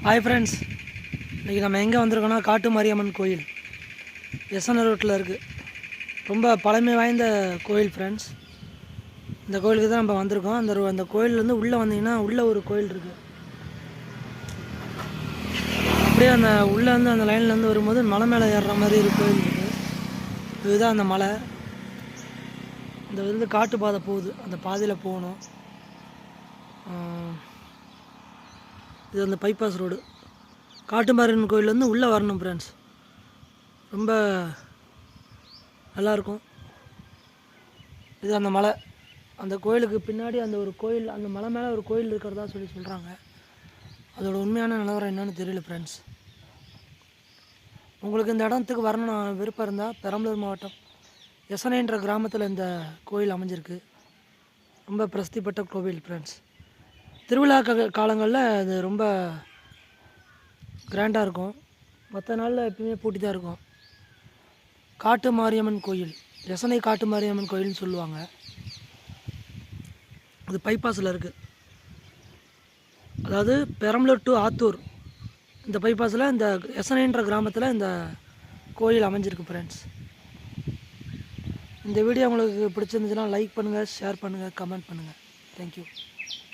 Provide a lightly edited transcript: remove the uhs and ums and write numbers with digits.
Hi friends, இன்றைக்கி நம்ம எங்கே வந்திருக்கோன்னா காட்டு மாரியம்மன் கோயில் எஸ்என் ரோட்டில் இருக்குது. ரொம்ப பழமை வாய்ந்த கோயில் ஃப்ரெண்ட்ஸ். இந்த கோயிலுக்கு தான் நம்ம வந்திருக்கோம். அந்த கோயிலேருந்து உள்ளே வந்தீங்கன்னா உள்ளே ஒரு கோயில் இருக்குது. அப்படியே அந்த உள்ளேருந்து அந்த லைன்லேருந்து வரும்போது மலை மேலே ஏறுற மாதிரி ஒரு கோயில் இருக்குது. இதுதான் அந்த மலை. இந்த வந்து காட்டு பாதை போகுது, அந்த பாதையில் போகணும். இது அந்த பைபாஸ் ரோடு. காட்டுமாரியம்மன் கோயிலேருந்து உள்ளே வரணும் ஃப்ரெண்ட்ஸ். ரொம்ப நல்லாயிருக்கும். இது அந்த மலை, அந்த கோயிலுக்கு பின்னாடி அந்த ஒரு கோயில், அந்த மலை மேலே ஒரு கோயில் இருக்கிறதா சொல்கிறாங்க. அதோட உண்மையான நிலவரம் என்னன்னு தெரியல ஃப்ரெண்ட்ஸ். உங்களுக்கு இந்த இடத்துக்கு வரணும் விருப்பம் இருந்தால் பெரம்பலூர் மாவட்டம் எசனைன்ற கிராமத்தில் இந்த கோயில் அமைஞ்சிருக்கு. ரொம்ப பிரசித்தி பெற்ற கோவில் ஃப்ரெண்ட்ஸ். திருவிழா காலங்களில் அது ரொம்ப கிராண்டாக இருக்கும். மற்ற நாளில் எப்பயுமே பூட்டி தான் இருக்கும். காட்டு மாரியம்மன் கோயில், எசனை காட்டு மாரியம்மன் கோயில்னு சொல்லுவாங்க. அது பைபாஸில் இருக்குது. அதாவது பெரம்பலூர் டு ஆத்தூர் இந்த பைபாஸில் இந்த எசனைன்ற கிராமத்தில் இந்த கோயில் அமைஞ்சிருக்கு ஃப்ரெண்ட்ஸ். இந்த வீடியோ உங்களுக்கு பிடிச்சிருந்துச்சுன்னா லைக் பண்ணுங்கள், ஷேர் பண்ணுங்கள், கமெண்ட் பண்ணுங்கள். தேங்க்யூ.